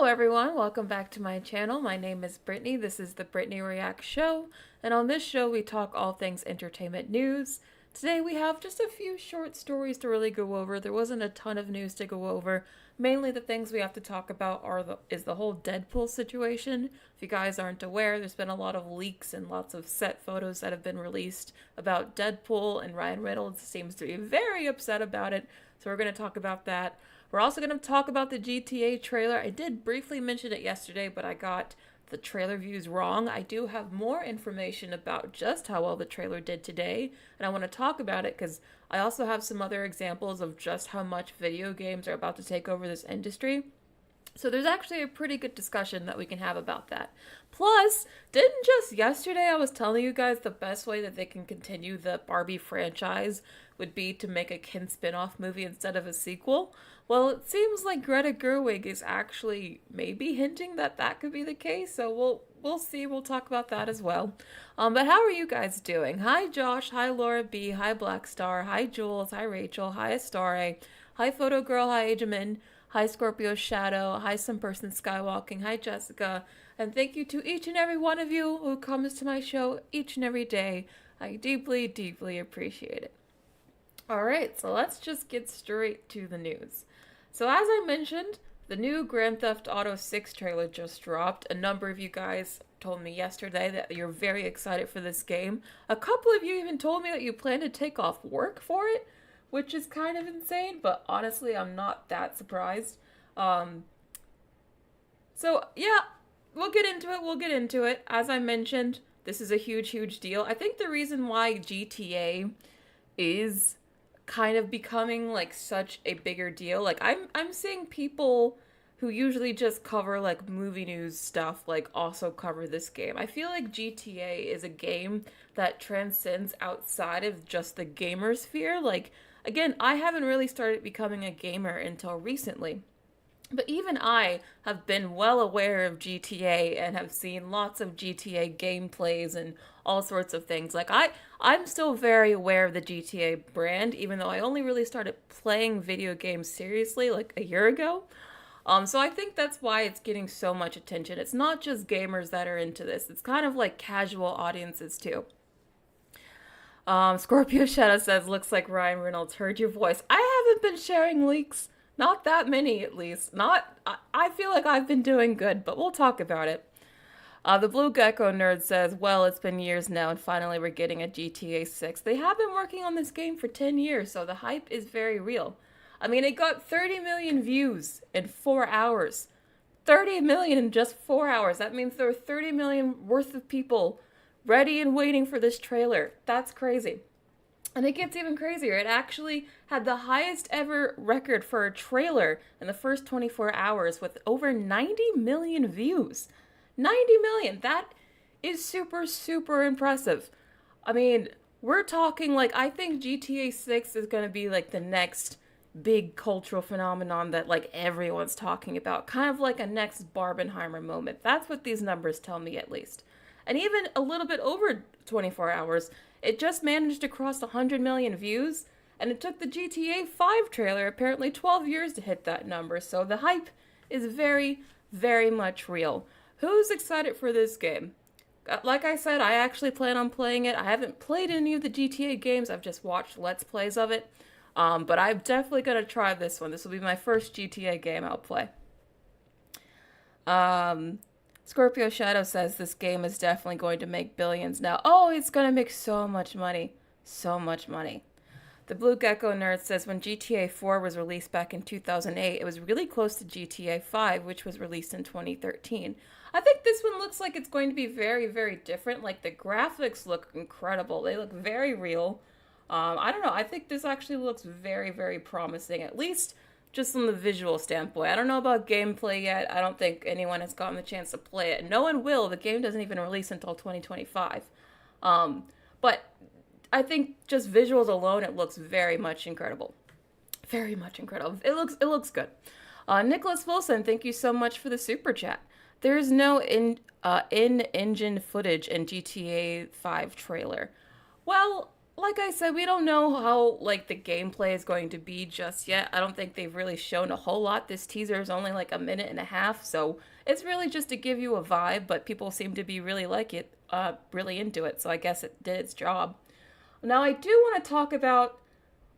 everyone, welcome back to my channel. My name is Brittany. This is the Brittany Reacts Show, and on this show we talk all things entertainment news. Today we have just a few short stories to really go over. There wasn't a ton of news to go over. Mainly the things we have to talk about is the whole Deadpool situation. If you guys aren't aware, there's been a lot of leaks and lots of set photos that have been released about Deadpool, and Ryan Reynolds seems to be very upset about it, so we're going to talk about that. We're also going to talk about the GTA trailer. I did briefly mention it yesterday, but I got the trailer views wrong. I do have more information about just how well the trailer did today, and I want to talk about it because I also have some other examples of just how much video games are about to take over this industry. So there's actually a pretty good discussion that we can have about that. Plus, didn't just yesterday I was telling you guys the best way that they can continue the Barbie franchise would be to make a Ken spin-off movie instead of a sequel? Well, it seems like Greta Gerwig is actually maybe hinting that that could be the case, so we'll see. We'll talk about that as well. But how are you guys doing? Hi Josh, hi Laura B, hi Black Star, hi Jules, hi Rachel, hi Astare, hi Photo Girl, hi Ajamin, hi Scorpio Shadow, hi Some Person Skywalking, hi Jessica, and thank you to each and every one of you who comes to my show each and every day. I deeply, deeply appreciate it. Alright, so let's just get straight to the news. So as I mentioned, the new Grand Theft Auto 6 trailer just dropped. A number of you guys told me yesterday that you're very excited for this game. A couple of you even told me that you plan to take off work for it, which is kind of insane, but honestly, I'm not that surprised. So yeah, we'll get into it. As I mentioned, this is a huge, huge deal. I think the reason why GTA is kind of becoming like such a bigger deal, like I'm seeing people who usually just cover like movie news stuff like also cover this game. I feel like GTA is a game that transcends outside of just the gamer sphere. Like, again, I haven't really started becoming a gamer until recently, but even I have been well aware of GTA and have seen lots of GTA gameplays and all sorts of things. Like, I'm still very aware of the GTA brand, even though I only really started playing video games seriously like a year ago. So I think that's why it's getting so much attention. It's not just gamers that are into this. It's kind of like casual audiences too. Scorpio Shadow says, looks like Ryan Reynolds heard your voice. I haven't been sharing leaks. Not that many, at least. I feel like I've been doing good, but we'll talk about it. The Blue Gecko Nerd says, well, it's been years now, and finally we're getting a GTA 6. They have been working on this game for 10 years, so the hype is very real. I mean, it got 30 million views in 4 hours. 30 million in just 4 hours. That means there were 30 million worth of people ready and waiting for this trailer. That's crazy. And it gets even crazier. It actually had the highest ever record for a trailer in the first 24 hours with over 90 million views. 90 million! That is super, super impressive. I mean, we're talking like, I think GTA 6 is going to be like the next big cultural phenomenon that like everyone's talking about. Kind of like a next Barbenheimer moment. That's what these numbers tell me at least. And even a little bit over 24 hours, it just managed to cross 100 million views, and it took the GTA 5 trailer apparently 12 years to hit that number, so the hype is very, very much real. Who's excited for this game? Like I said, I actually plan on playing it. I haven't played any of the GTA games, I've just watched Let's Plays of it, but I'm definitely going to try this one. This will be my first GTA game I'll play. Scorpio Shadow says this game is definitely going to make billions now. Oh, it's going to make so much money. So much money. The Blue Gecko Nerd says when GTA 4 was released back in 2008, it was really close to GTA 5, which was released in 2013. I think this one looks like it's going to be very, very different. Like, the graphics look incredible. They look very real. I don't know. I think this actually looks very, very promising, at least just from the visual standpoint. I don't know about gameplay yet. I don't think anyone has gotten the chance to play it. No one will. The game doesn't even release until 2025. But I think just visuals alone, it looks very much incredible. Very much incredible. It looks good. Nicholas Wilson, thank you so much for the super chat. There's no in-engine footage in GTA 5 trailer. Well, like I said, we don't know how like the gameplay is going to be just yet. I don't think they've really shown a whole lot. This teaser is only like a minute and a half, so it's really just to give you a vibe, but people seem to be really like it, really into it, so I guess it did its job. Now, I do want to talk about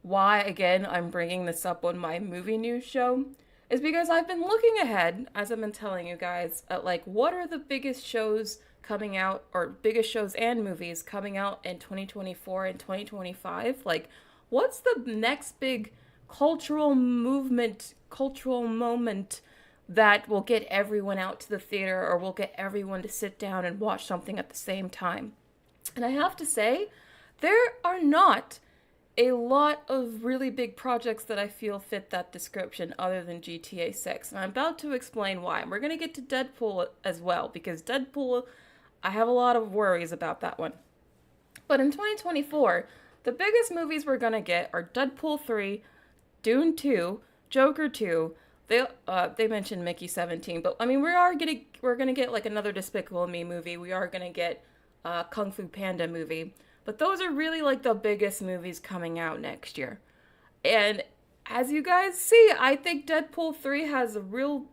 why, again, I'm bringing this up on my movie news show, is because I've been looking ahead, as I've been telling you guys, at like what are the biggest shows coming out, or biggest shows and movies coming out in 2024 and 2025. Like, what's the next big cultural moment that will get everyone out to the theater or will get everyone to sit down and watch something at the same time? And I have to say, there are not a lot of really big projects that I feel fit that description other than GTA 6. And I'm about to explain why. And we're going to get to Deadpool as well, because Deadpool, I have a lot of worries about that one. But in 2024, the biggest movies we're going to get are Deadpool 3, Dune 2, Joker 2. They mentioned Mickey 17, but I mean we're gonna get like another Despicable Me movie. We are gonna get a Kung Fu Panda movie. But those are really like the biggest movies coming out next year. And as you guys see, I think Deadpool 3 has a real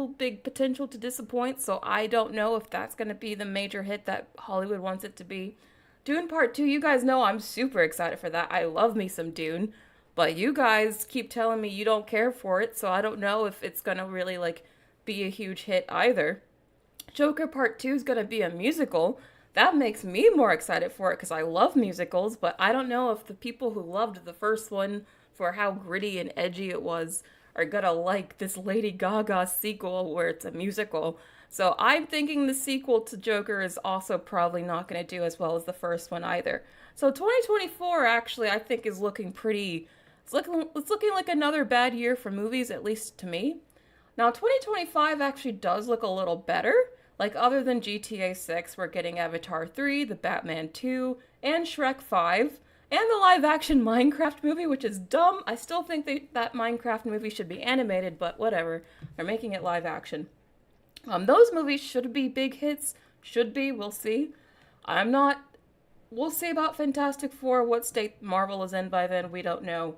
big potential to disappoint, so I don't know if that's going to be the major hit that Hollywood wants it to be. Dune Part 2, you guys know I'm super excited for that. I love me some Dune, but you guys keep telling me you don't care for it, so I don't know if it's going to really like be a huge hit either. Joker Part 2 is going to be a musical. That makes me more excited for it because I love musicals, but I don't know if the people who loved the first one for how gritty and edgy it was are gonna like this Lady Gaga sequel where it's a musical. So I'm thinking the sequel to Joker is also probably not gonna do as well as the first one either. So 2024 actually I think is looking pretty, it's looking like another bad year for movies, at least to me. Now 2025 actually does look a little better. Like, other than GTA 6, we're getting Avatar 3, The Batman 2, and Shrek 5, and the live-action Minecraft movie, which is dumb. I still think that Minecraft movie should be animated, but whatever. They're making it live-action. Those movies should be big hits. Should be, we'll see. I'm not... We'll see about Fantastic Four, what state Marvel is in by then, we don't know.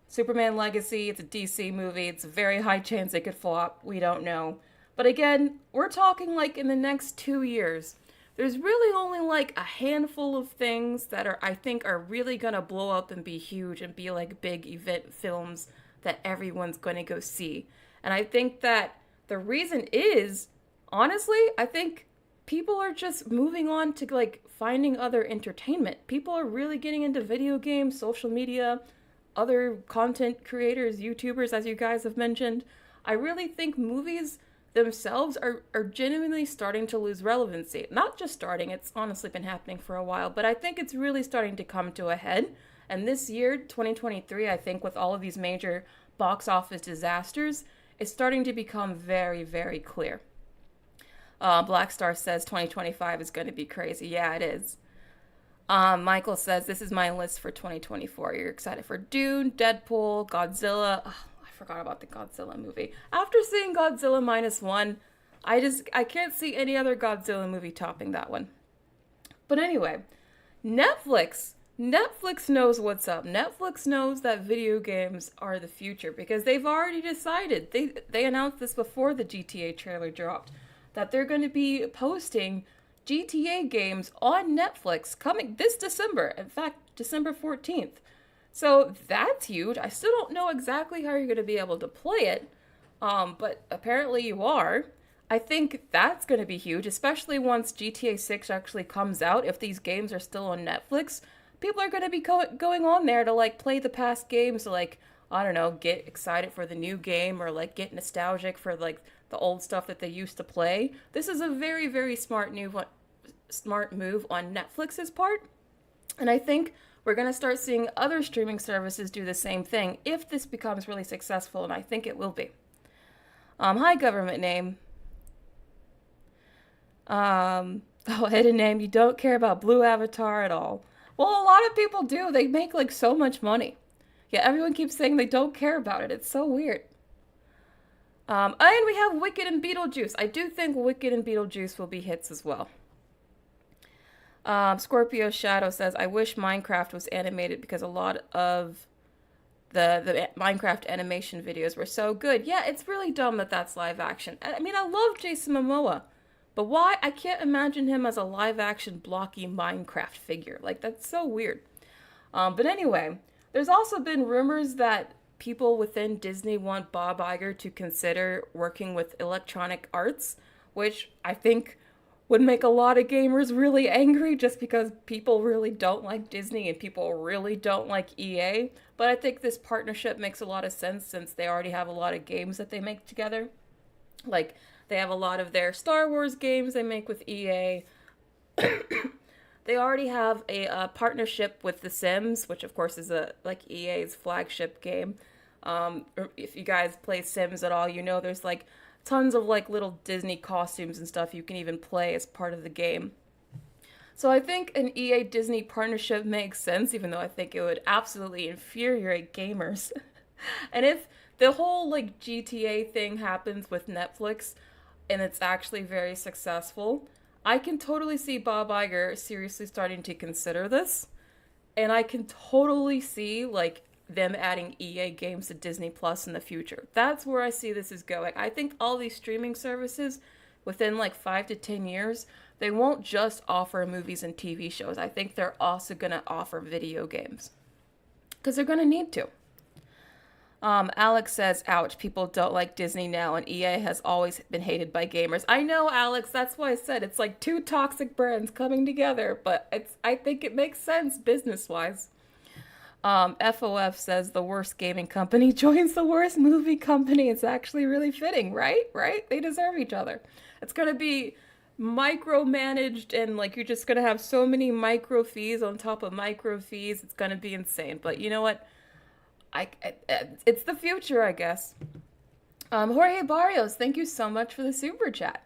Superman Legacy, it's a DC movie. It's a very high chance it could flop. We don't know. But again, we're talking like in the next 2 years. There's really only like a handful of things that I think are really gonna blow up and be huge and be like big event films that everyone's gonna go see. And I think that the reason is, honestly, I think people are just moving on to like finding other entertainment. People are really getting into video games, social media, other content creators, YouTubers, as you guys have mentioned. I really think movies themselves are genuinely starting to lose relevancy. Not just starting, it's honestly been happening for a while, but I think it's really starting to come to a head. And this year, 2023, I think with all of these major box office disasters, it's starting to become very, very clear. Black Star says 2025 is going to be crazy. Yeah, it is. Michael says, this is my list for 2024. You're excited for Dune, Deadpool, Godzilla. Oh, I forgot about the Godzilla movie. After seeing Godzilla -1, I can't see any other Godzilla movie topping that one. But anyway, Netflix knows what's up. Netflix knows that video games are the future because they've already decided. They announced this before the GTA trailer dropped, that they're going to be posting GTA games on Netflix coming this December. In fact, December 14th. So that's huge. I still don't know exactly how you're going to be able to play it, but apparently you are. I think that's going to be huge, especially once GTA 6 actually comes out. If these games are still on Netflix, people are going to be going on there to like play the past games, to like, I don't know, get excited for the new game or like get nostalgic for like the old stuff that they used to play. This is a very, very smart move on Netflix's part. And I think we're going to start seeing other streaming services do the same thing if this becomes really successful, and I think it will be. Hi, government name. Hidden name. You don't care about Blue Avatar at all. Well, a lot of people do. They make like so much money. Yeah, everyone keeps saying they don't care about it. It's so weird. And we have Wicked and Beetlejuice. I do think Wicked and Beetlejuice will be hits as well. Scorpio Shadow says, I wish Minecraft was animated because a lot of the Minecraft animation videos were so good. Yeah, it's really dumb that that's live action. I mean, I love Jason Momoa, but why? I can't imagine him as a live action blocky Minecraft figure. Like, that's so weird. But anyway, there's also been rumors that people within Disney want Bob Iger to consider working with Electronic Arts, which I think would make a lot of gamers really angry just because people really don't like Disney and people really don't like EA. But I think this partnership makes a lot of sense since they already have a lot of games that they make together. Like, they have a lot of their Star Wars games they make with EA. They already have a partnership with The Sims, which of course is a like EA's flagship game. If you guys play Sims at all, you know there's like tons of like little Disney costumes and stuff you can even play as part of the game. So I think an EA Disney partnership makes sense, even though I think it would absolutely infuriate gamers. And if the whole like GTA thing happens with Netflix and it's actually very successful, I can totally see Bob Iger seriously starting to consider this. And I can totally see like them adding EA games to Disney Plus in the future. That's where I see this is going. I think all these streaming services within like 5 to 10 years, they won't just offer movies and TV shows. I think they're also going to offer video games because they're going to need to. Alex says, ouch, people don't like Disney now, and EA has always been hated by gamers. I know, Alex, that's why I said it's like two toxic brands coming together, but I think it makes sense business-wise. FOF says the worst gaming company joins the worst movie company. It's actually really fitting, right? Right? They deserve each other. It's going to be micromanaged and like you're just going to have so many micro fees on top of micro fees. It's going to be insane. But you know what? It's the future, I guess. Jorge Barrios, thank you so much for the super chat.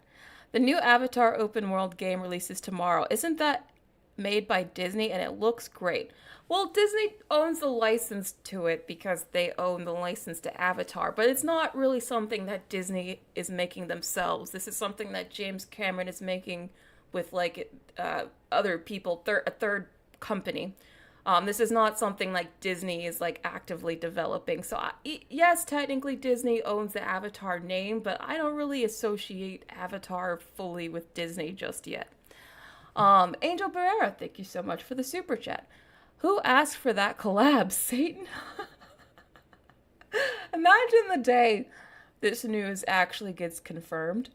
The new Avatar open world game releases tomorrow. Isn't that made by Disney? And it looks great. Well, Disney owns the license to it because they own the license to Avatar, but it's not really something that Disney is making themselves. This is something that James Cameron is making with like other people, a third company. This is not something like Disney is like actively developing. So yes, technically Disney owns the Avatar name, but I don't really associate Avatar fully with Disney just yet. Angel Barrera, thank you so much for the super chat. Who asked for that collab, Satan? Imagine the day this news actually gets confirmed.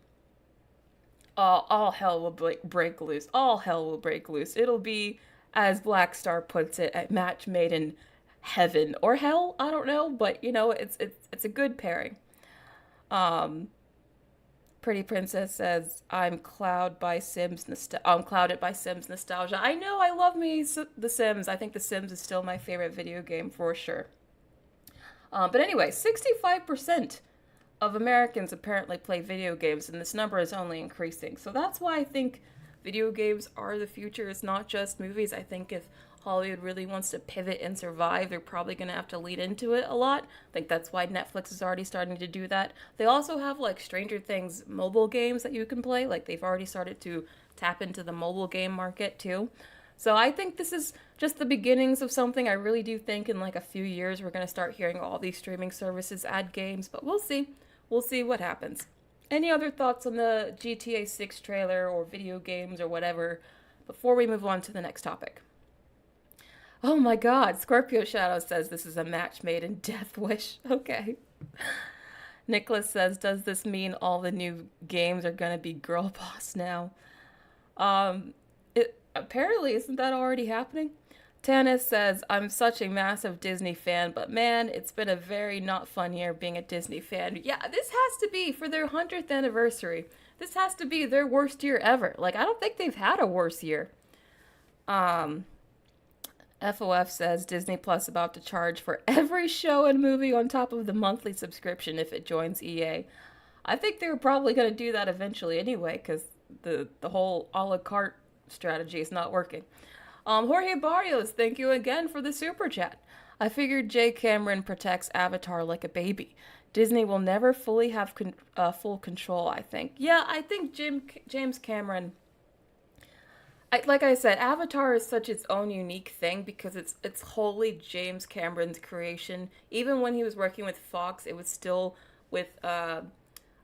All hell will break loose. All hell will break loose. It'll be, as Black Star puts it, a match made in heaven or hell. I don't know, but you know, it's a good pairing. Pretty Princess says, I'm clouded by Sims nostalgia. I know, I love me The Sims. I think The Sims is still my favorite video game for sure. But anyway, 65% of Americans apparently play video games, and this number is only increasing. So that's why I think video games are the future. It's not just movies. I think if Hollywood really wants to pivot and survive, they're probably going to have to lead into it a lot. I think that's why Netflix is already starting to do that. They also have like Stranger Things mobile games that you can play. Like they've already started to tap into the mobile game market too. So I think this is just the beginnings of something. I really do think in like a few years we're going to start hearing all these streaming services add games, but we'll see. We'll see what happens. Any other thoughts on the GTA6 trailer or video games or whatever before we move on to the next topic? Oh my god, Scorpio Shadow says this is a match made in Death Wish. Okay. Nicholas says, does this mean all the new games are gonna be girl boss now? Apparently, isn't that already happening? Tanis says, I'm such a massive Disney fan, but man, it's been a very not fun year being a Disney fan. Yeah, this has to be for their 100th anniversary. This has to be their worst year ever. Like, I don't think they've had a worse year. FOF says Disney Plus about to charge for every show and movie on top of the monthly subscription if it joins EA. I think they're probably going to do that eventually anyway, because the whole a la carte strategy is not working. Jorge Barrios, thank you again for the super chat. I figured Jay Cameron protects Avatar like a baby. Disney will never fully have full control, I think. Yeah, I think James Cameron like I said, Avatar is such its own unique thing because it's wholly James Cameron's creation. Even when he was working with Fox, it was still with I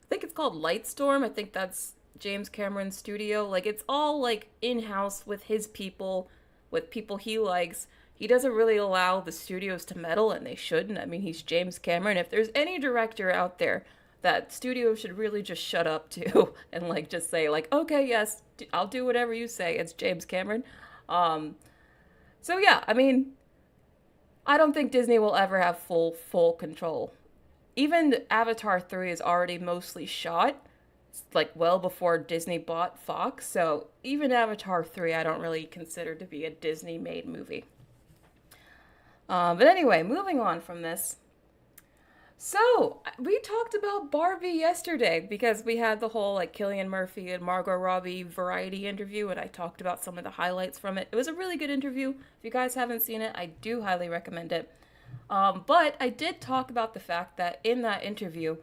think it's called Lightstorm. I think that's James Cameron's studio. Like it's all like in-house with his people, with people he likes. He doesn't really allow the studios to meddle, and they shouldn't. I mean, he's James Cameron. If there's any director out there that studios should really just shut up to and like just say like, okay, yes, I'll do whatever you say. It's James Cameron. Um, so yeah, I mean, I don't think Disney will ever have full control. Even Avatar 3 is already mostly shot, like well before Disney bought Fox. So even Avatar 3 I don't really consider to be a Disney made movie. But anyway, moving on from this. So, we talked about Barbie yesterday because we had the whole like Cillian Murphy and Margot Robbie variety interview, and I talked about some of the highlights from it. It was a really good interview. If you guys haven't seen it, I do highly recommend it. But I did talk about the fact that in that interview,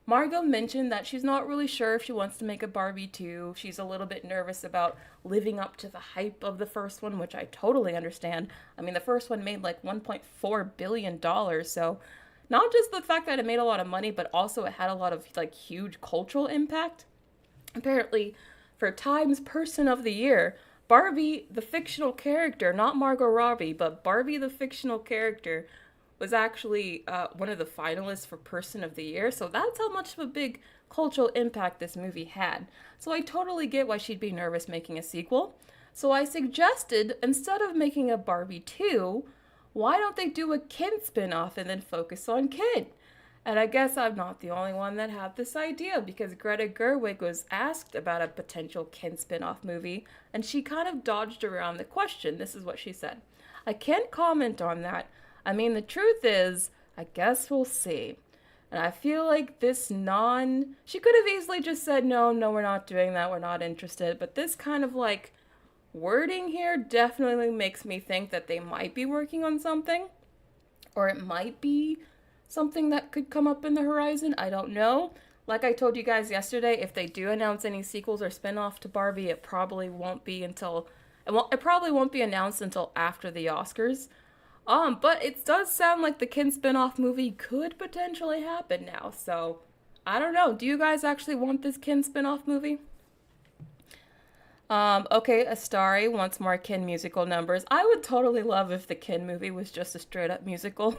Margot mentioned that she's not really sure if she wants to make a Barbie 2. She's a little bit nervous about living up to the hype of the first one, which I totally understand. I mean, the first one made like $1.4 billion, so not just the fact that it made a lot of money, but also it had a lot of like huge cultural impact. Apparently, for Time's Person of the Year, Barbie, the fictional character, not Margot Robbie, but Barbie, the fictional character, was actually one of the finalists for Person of the Year. So that's how much of a big cultural impact this movie had. So I totally get why she'd be nervous making a sequel. So I suggested, instead of making a Barbie 2, why don't they do a Ken spin-off and then focus on Ken? And I guess I'm not the only one that had this idea because Greta Gerwig was asked about a potential Ken spin-off movie and she kind of dodged around the question. This is what she said. I can't comment on that. I mean, the truth is, I guess we'll see. And I feel like she could have easily just said, no, we're not doing that, we're not interested. But this kind of like wording here definitely makes me think that they might be working on something. Or it might be something that could come up in the horizon. I don't know. Like I told you guys yesterday, if they do announce any sequels or spin-off to Barbie, it probably won't be announced until after the Oscars. But it does sound like the Ken spin-off movie could potentially happen now, so I don't know. Do you guys actually want this Ken spin-off movie? Okay, Astari wants more Ken musical numbers. I would totally love if the Ken movie was just a straight-up musical.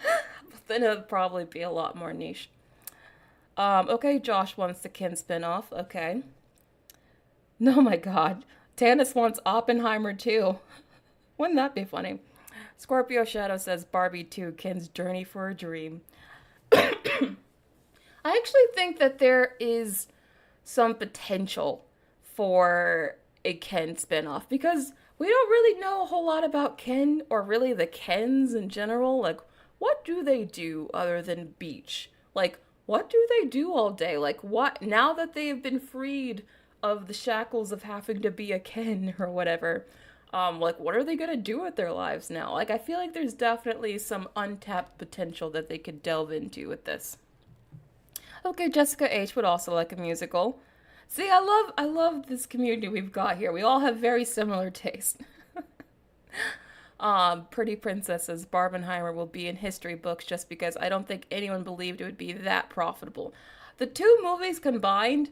But then it would probably be a lot more niche. Okay, Josh wants the Ken spin-off. Okay. Oh my god. Tanis wants Oppenheimer too. Wouldn't that be funny? Scorpio Shadow says Barbie 2, Ken's Journey for a Dream. I actually think that there is some potential for a Ken spinoff because we don't really know a whole lot about Ken or really the Kens in general. Like, what do they do other than beach? Like, what do they do all day? Like, what, now that they have been freed of the shackles of having to be a Ken or whatever, like, what are they gonna do with their lives now? Like, I feel like there's definitely some untapped potential that they could delve into with this. Okay, Jessica H would also like a musical. See, I love this community we've got here. We all have very similar taste. Pretty Princesses, Barbenheimer will be in history books just because I don't think anyone believed it would be that profitable. The two movies combined,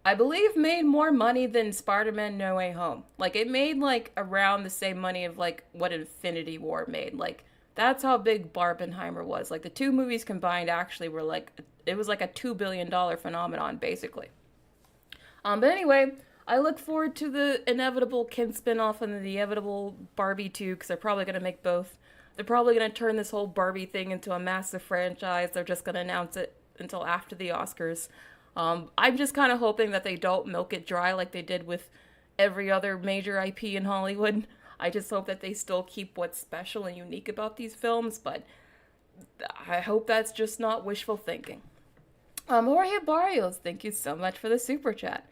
I believe, made more money than Spider-Man No Way Home. Like, it made, like, around the same money of, like, what Infinity War made. Like, that's how big Barbenheimer was. Like, the two movies combined actually were, like, it was like a $2 billion phenomenon, basically. But anyway, I look forward to the inevitable Ken spinoff and the inevitable Barbie 2, because they're probably going to make both. They're probably going to turn this whole Barbie thing into a massive franchise. They're just going to announce it until after the Oscars. I'm just kind of hoping that they don't milk it dry like they did with every other major IP in Hollywood. I just hope that they still keep what's special and unique about these films, but I hope that's just not wishful thinking. Jorge Barrios, thank you so much for the super chat.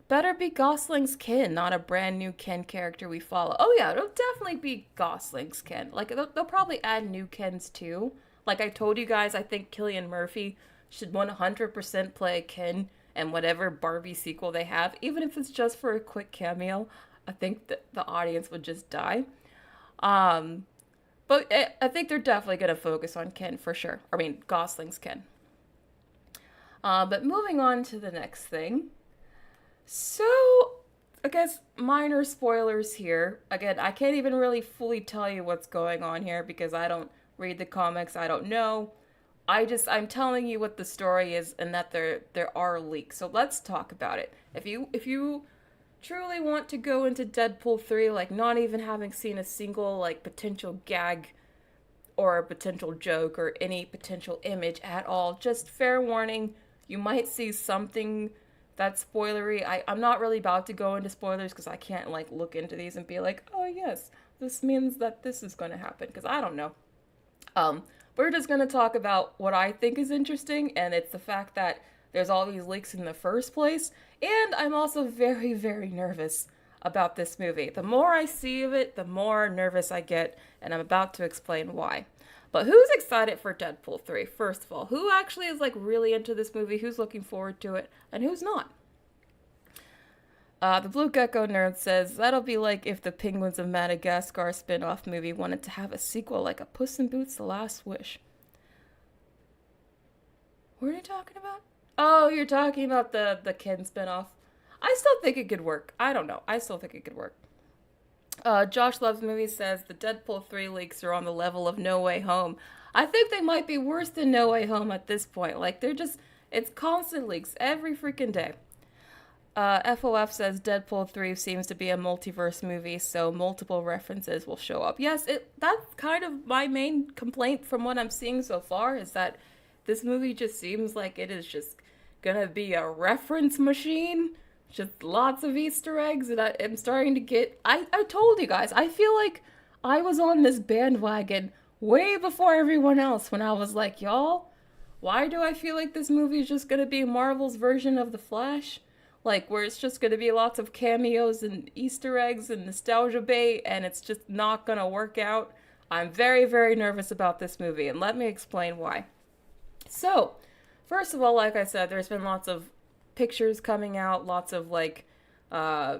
Better be Gosling's Ken, not a brand new Ken character we follow. Oh yeah, it'll definitely be Gosling's Ken. Like, they'll probably add new Kens too. Like I told you guys, I think Cillian Murphy should 100% play Ken, and whatever Barbie sequel they have, even if it's just for a quick cameo, I think that the audience would just die. Um, but I think they're definitely going to focus on Ken for sure. I mean, Gosling's Ken. But moving on to the next thing. So, I guess minor spoilers here. Again, I can't even really fully tell you what's going on here because I don't read the comics. I don't know. I'm telling you what the story is and that there are leaks. So let's talk about it. If you truly want to go into Deadpool 3 like not even having seen a single like potential gag or a potential joke or any potential image at all, just fair warning, you might see something that's spoilery. I'm not really about to go into spoilers because I can't like look into these and be like, oh yes, this means that this is going to happen because I don't know. We're just going to talk about what I think is interesting, and it's the fact that there's all these leaks in the first place, and I'm also very, very nervous about this movie. The more I see of it, the more nervous I get, and I'm about to explain why. But who's excited for Deadpool 3, first of all? Who actually is like really into this movie? Who's looking forward to it? And who's not? The Blue Gecko Nerd says, that'll be like if the Penguins of Madagascar spin-off movie wanted to have a sequel like a Puss in Boots: The Last Wish. What are you talking about? Oh, you're talking about the Ken spin-off. I still think it could work. I don't know. I still think it could work. Josh Loves Movies says, the Deadpool 3 leaks are on the level of No Way Home. I think they might be worse than No Way Home at this point. Like, it's constant leaks every freaking day. FOF says Deadpool 3 seems to be a multiverse movie, so multiple references will show up. Yes, that's kind of my main complaint from what I'm seeing so far, is that this movie just seems like it is just gonna be a reference machine. Just lots of Easter eggs, and I'm starting to get... I told you guys, I feel like I was on this bandwagon way before everyone else when I was like, y'all, why do I feel like this movie is just gonna be Marvel's version of The Flash? Like, where it's just going to be lots of cameos and Easter eggs and nostalgia bait, and it's just not going to work out. I'm very, very nervous about this movie, and let me explain why. So, first of all, like I said, there's been lots of pictures coming out, lots of, like,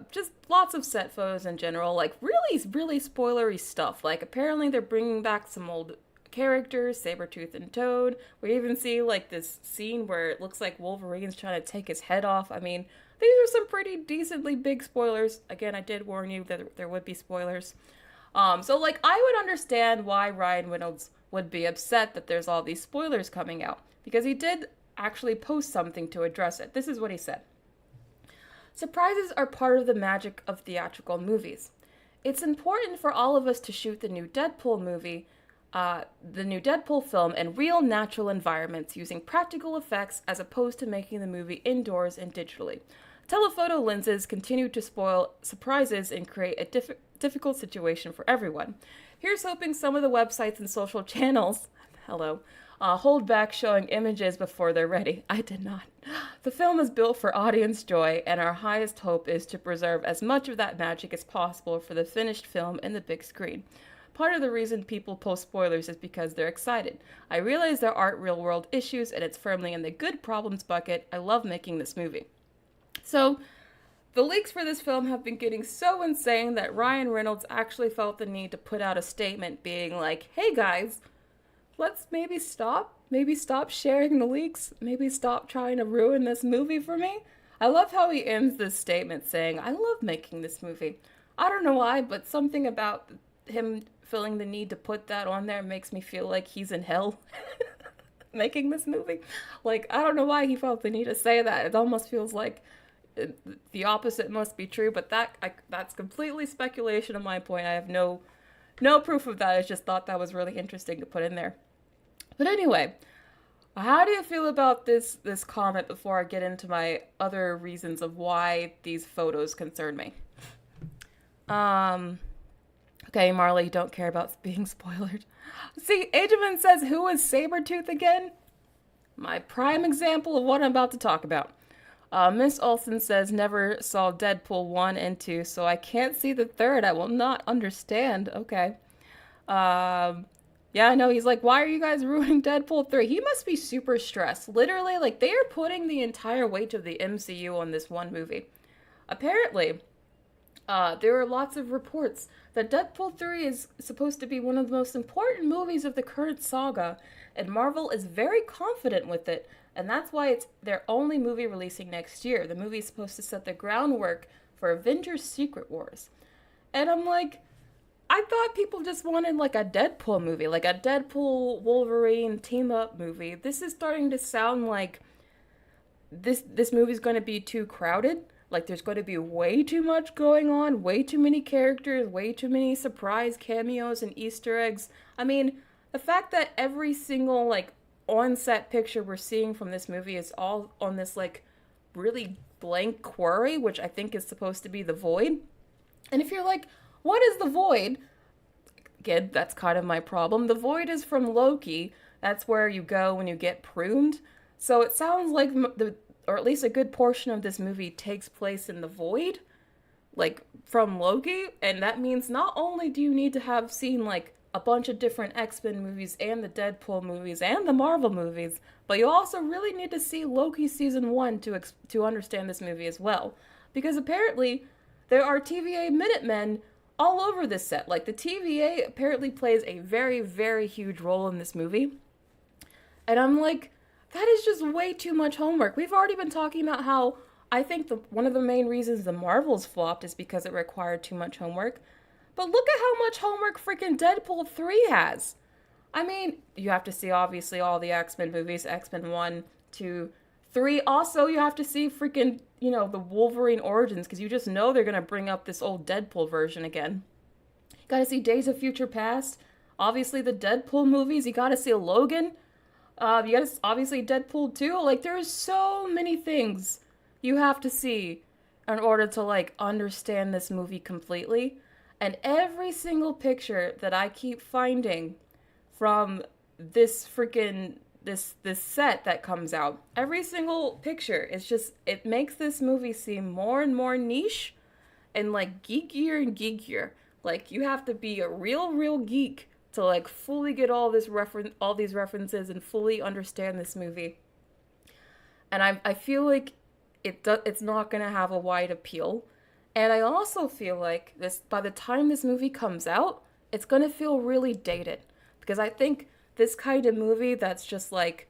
just lots of set photos in general, like, really, really spoilery stuff. Like, apparently they're bringing back some old characters, Sabretooth and Toad. We even see, like, this scene where it looks like Wolverine's trying to take his head off. I mean... these are some pretty decently big spoilers. Again, I did warn you that there would be spoilers. So, like, I would understand why Ryan Reynolds would be upset that there's all these spoilers coming out. Because he did actually post something to address it. This is what he said. Surprises are part of the magic of theatrical movies. It's important for all of us to shoot the new Deadpool movie, the new Deadpool film in real natural environments using practical effects as opposed to making the movie indoors and digitally. Telephoto lenses continue to spoil surprises and create a difficult situation for everyone. Here's hoping some of the websites and social channels, hold back showing images before they're ready. I did not. The film is built for audience joy, and our highest hope is to preserve as much of that magic as possible for the finished film in the big screen. Part of the reason people post spoilers is because they're excited. I realize there aren't real-world issues, and it's firmly in the good problems bucket. I love making this movie. So, the leaks for this film have been getting so insane that Ryan Reynolds actually felt the need to put out a statement being like, hey guys, let's maybe stop sharing the leaks, maybe stop trying to ruin this movie for me. I love how he ends this statement saying, I love making this movie. I don't know why, but something about him feeling the need to put that on there makes me feel like he's in hell making this movie. Like, I don't know why he felt the need to say that. It almost feels like the opposite must be true, but that's completely speculation on my point. I have no proof of that. I just thought that was really interesting to put in there. But anyway, how do you feel about this comment before I get into my other reasons of why these photos concern me? Okay, Marley, you don't care about being spoiled. See, Ageman says, who is Sabretooth again? My prime example of what I'm about to talk about. Miss Olsen says, never saw Deadpool 1 and 2, so I can't see the third. I will not understand. Okay. Yeah, Yeah, I know. He's like, why are you guys ruining Deadpool 3? He must be super stressed. Literally, like, they are putting the entire weight of the MCU on this one movie. Apparently, there are lots of reports that Deadpool 3 is supposed to be one of the most important movies of the current saga, and Marvel is very confident with it, and that's why it's their only movie releasing next year. The movie is supposed to set the groundwork for Avengers Secret Wars. And I'm like, I thought people just wanted like a Deadpool movie, like a Deadpool Wolverine team up movie. This is starting to sound like this movie's going to be too crowded. Like there's going to be way too much going on, way too many characters, way too many surprise cameos and Easter eggs. I mean, the fact that every single like on-set picture we're seeing from this movie is all on this like really blank quarry, which I think is supposed to be the void. And if you're like, what is the void? Again, that's kind of my problem. The void is from Loki. That's where you go when you get pruned. So it sounds like or at least a good portion of this movie takes place in the void, like from Loki. And that means not only do you need to have seen like a bunch of different X-Men movies and the Deadpool movies and the Marvel movies, but you also really need to see Loki season 1 to understand this movie as well. Because apparently there are TVA Minutemen all over this set. Like, the TVA apparently plays a very, very huge role in this movie. And I'm like, that is just way too much homework. We've already been talking about how I think one of the main reasons the Marvels flopped is because it required too much homework. But look at how much homework freaking Deadpool 3 has. I mean, you have to see, obviously, all the X-Men movies, X-Men 1, 2, 3. Also, you have to see freaking, the Wolverine origins, because you just know they're going to bring up this old Deadpool version again. You gotta see Days of Future Past. Obviously, the Deadpool movies. You gotta see Logan. You gotta, obviously, Deadpool 2. Like, there's so many things you have to see in order to, like, understand this movie completely. And every single picture that I keep finding from this freaking this set that comes out, every single picture is just, it makes this movie seem more and more niche and like geekier and geekier. Like, you have to be a real geek to like fully get all these references and fully understand this movie. And I feel like it's not gonna have a wide appeal. And I also feel like by the time this movie comes out, it's gonna feel really dated. Because I think this kind of movie that's just like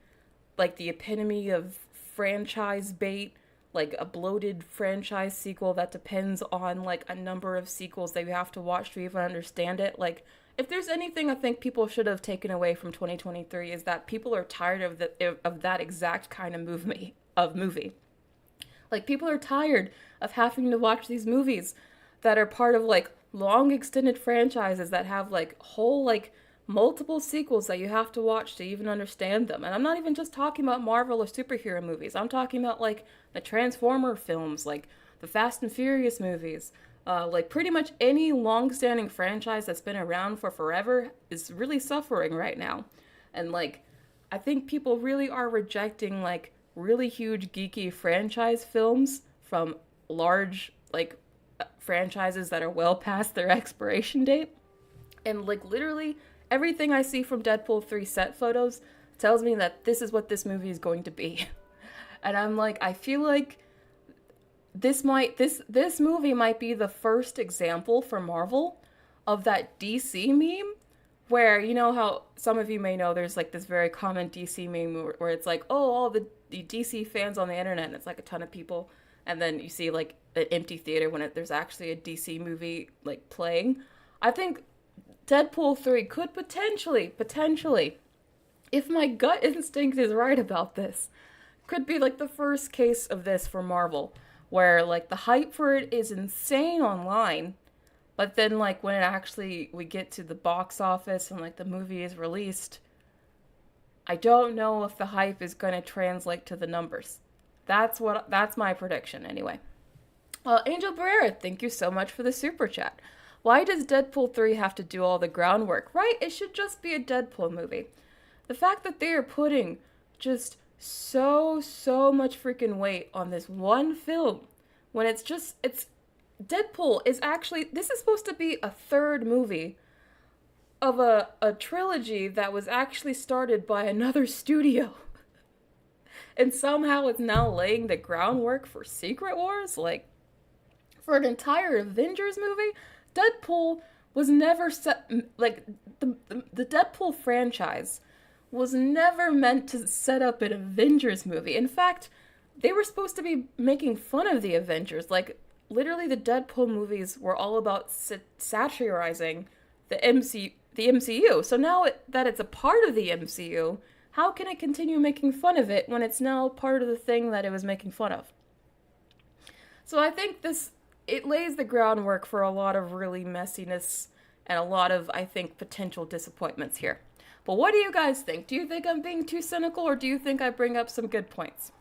the epitome of franchise bait, like a bloated franchise sequel that depends on like a number of sequels that you have to watch to even understand it. Like, if there's anything I think people should have taken away from 2023 is that people are tired of that exact kind of movie. Like, people are tired of having to watch these movies that are part of like long extended franchises that have like whole like multiple sequels that you have to watch to even understand them. And I'm not even just talking about Marvel or superhero movies. I'm talking about like the Transformer films, like the Fast and Furious movies. Like pretty much any long-standing franchise that's been around for forever is really suffering right now. And like, I think people really are rejecting like really huge geeky franchise films from large like franchises that are well past their expiration date. And like literally everything I see from Deadpool 3 set photos tells me that this is what this movie is going to be. And I'm like, I feel like this movie might be the first example for Marvel of that DC meme, where, you know how some of you may know there's like this very common DC meme where it's like, oh, all the DC fans on the internet, and it's like a ton of people, and then you see like an empty theater when there's actually a DC movie like playing. I think Deadpool 3 could potentially, if my gut instinct is right about this, could be like the first case of this for Marvel, where like the hype for it is insane online, but then like when we get to the box office and like the movie is released, I don't know if the hype is going to translate to the numbers. That's my prediction anyway. Angel Barrera, thank you so much for the super chat. Why does Deadpool 3 have to do all the groundwork? Right? It should just be a Deadpool movie. The fact that they are putting just so much freaking weight on this one film, when it's Deadpool is actually, this is supposed to be a third movie of a trilogy that was actually started by another studio. And somehow it's now laying the groundwork for Secret Wars? Like, for an entire Avengers movie? Deadpool was never set. Like, the Deadpool franchise was never meant to set up an Avengers movie. In fact, they were supposed to be making fun of the Avengers. Like, literally, the Deadpool movies were all about satirizing the MCU. So now that it's a part of the MCU, how can it continue making fun of it when it's now part of the thing that it was making fun of? So I think it lays the groundwork for a lot of really messiness and a lot of, I think, potential disappointments here. But what do you guys think? Do you think I'm being too cynical, or do you think I bring up some good points?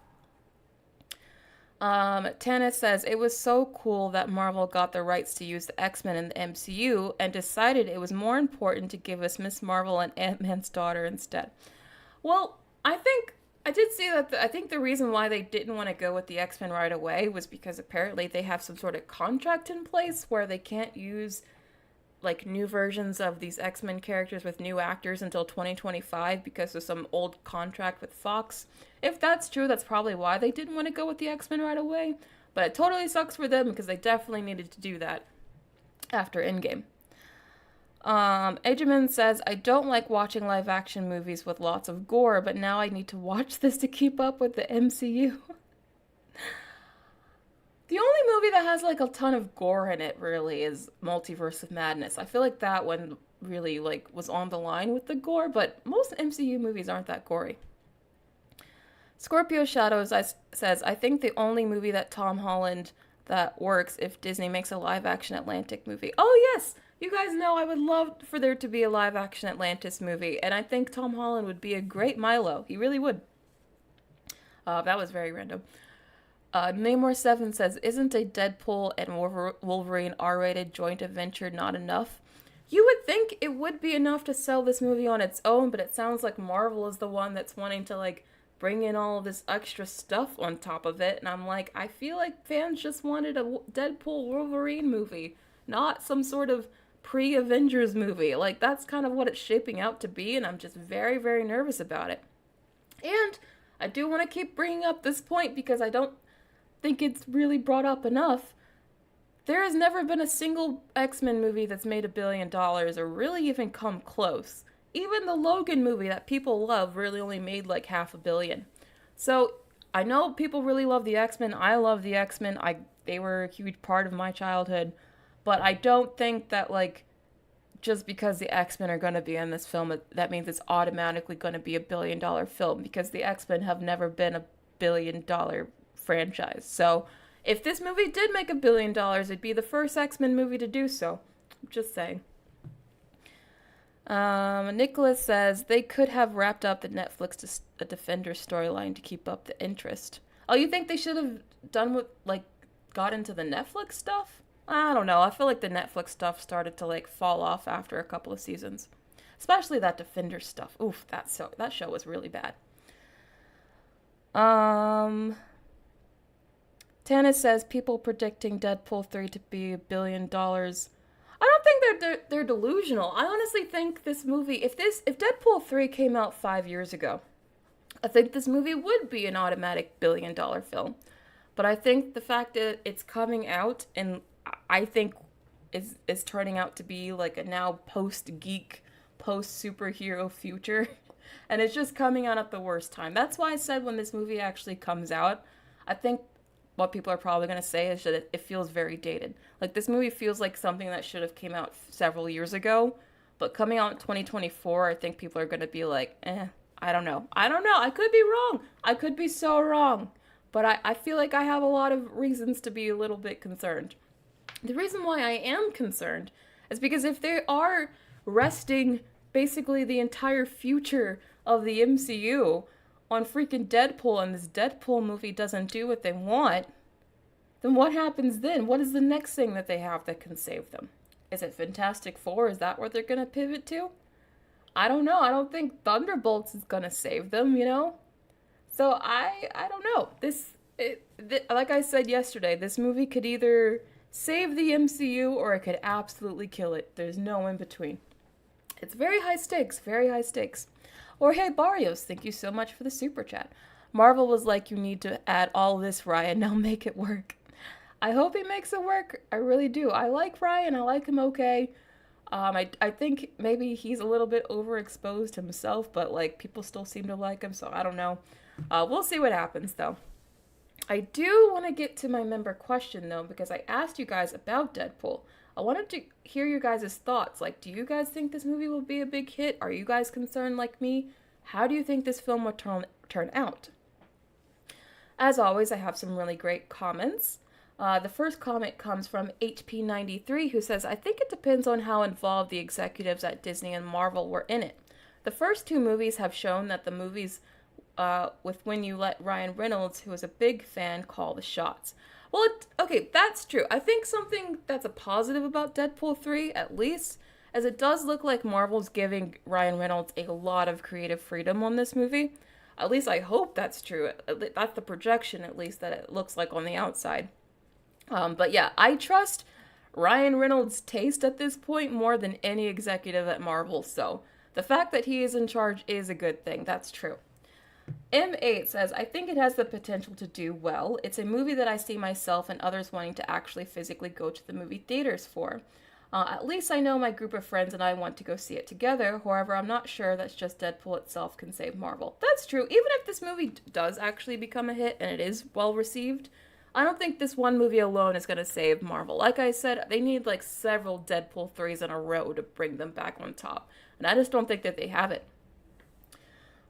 Tana says, it was so cool that Marvel got the rights to use the X-Men in the MCU and decided it was more important to give us Miss Marvel and Ant-Man's daughter instead. Well, I did see that I think the reason why they didn't want to go with the X-Men right away was because apparently they have some sort of contract in place where they can't use like new versions of these X-Men characters with new actors until 2025 because of some old contract with Fox. If that's true, that's probably why they didn't want to go with the X-Men right away. But it totally sucks for them because they definitely needed to do that after Endgame. Egeman says, I don't like watching live action movies with lots of gore, but now I need to watch this to keep up with the MCU. The only movie that has like a ton of gore in it really is Multiverse of Madness. I feel like that one really like was on the line with the gore, but most MCU movies aren't that gory. Scorpio Shadows says, I think the only movie that Tom Holland that works if Disney makes a live action Atlantic movie. Oh yes! You guys know I would love for there to be a live action Atlantis movie, and I think Tom Holland would be a great Milo. He really would. That was very random. Namor7 says, isn't a Deadpool and Wolverine R-rated joint adventure not enough? You would think it would be enough to sell this movie on its own, but it sounds like Marvel is the one that's wanting to, like, bring in all of this extra stuff on top of it, and I'm like, I feel like fans just wanted a Deadpool Wolverine movie, not some sort of pre-Avengers movie. Like, that's kind of what it's shaping out to be, and I'm just very, very nervous about it. And I do want to keep bringing up this point because I don't think it's really brought up enough. There has never been a single X-Men movie that's made $1 billion or really even come close. Even the Logan movie that people love really only made like $500 million. So I know people really love the X-Men. I love the X-Men. They were a huge part of my childhood. But I don't think that like just because the X-Men are going to be in this film, that means it's automatically going to be $1 billion film, because the X-Men have never been $1 billion franchise. So if this movie did make $1 billion, it'd be the first X-Men movie to do so. I'm just saying. Nicholas says they could have wrapped up the Netflix Defenders storyline to keep up the interest. Oh, you think they should have done with like got into the Netflix stuff? I don't know. I feel like the Netflix stuff started to like fall off after a couple of seasons, especially that Defenders stuff. Oof, that show was really bad. Tana says people predicting Deadpool 3 to be $1 billion. I don't think they're delusional. I honestly think this movie, if Deadpool 3 came out 5 years ago, I think this movie would be an automatic $1 billion film. But I think the fact that it's coming out and I think is turning out to be like a now post-geek, post-superhero future. And it's just coming out at the worst time. That's why I said when this movie actually comes out, I think what people are probably going to say is that it feels very dated. Like, this movie feels like something that should have came out several years ago. But coming out in 2024, I think people are going to be like, I don't know. I could be wrong. I could be so wrong. But I feel like I have a lot of reasons to be a little bit concerned. The reason why I am concerned is because if they are resting basically the entire future of the MCU on freaking Deadpool, and this Deadpool movie doesn't do what they want, then what happens then? What is the next thing that they have that can save them? Is it Fantastic Four? Is that what they're going to pivot to? I don't know. I don't think Thunderbolts is going to save them, you know? So I don't know. Like I said yesterday, this movie could either save the MCU or it could absolutely kill it. There's no in between. It's very high stakes, very high stakes. Or hey, Barrios, thank you so much for the super chat. Marvel was like, you need to add all this, Ryan, now make it work. I hope he makes it work. I really do. I like Ryan. I like him okay. I think maybe he's a little bit overexposed himself, but like people still seem to like him, so I don't know. We'll see what happens though. I do want to get to my member question though, because I asked you guys about Deadpool. I wanted to hear your guys' thoughts. Like, do you guys think this movie will be a big hit? Are you guys concerned like me? How do you think this film will turn out? As always, I have some really great comments. The first comment comes from HP93, who says, I think it depends on how involved the executives at Disney and Marvel were in it. The first two movies have shown that the movies with when you let Ryan Reynolds, who is a big fan, call the shots. Well, okay, that's true. I think something that's a positive about Deadpool 3, at least, as it does look like Marvel's giving Ryan Reynolds a lot of creative freedom on this movie. At least I hope that's true. That's the projection, at least, that it looks like on the outside. But yeah, I trust Ryan Reynolds' taste at this point more than any executive at Marvel, so the fact that he is in charge is a good thing. That's true. M8 says, I think it has the potential to do well. It's a movie that I see myself and others wanting to actually physically go to the movie theaters for. At least I know my group of friends and I want to go see it together. However, I'm not sure that's just Deadpool itself can save Marvel. That's true. Even if this movie does actually become a hit and it is well received, I don't think this one movie alone is going to save Marvel. Like I said, they need like several Deadpool 3s in a row to bring them back on top. And I just don't think that they have it.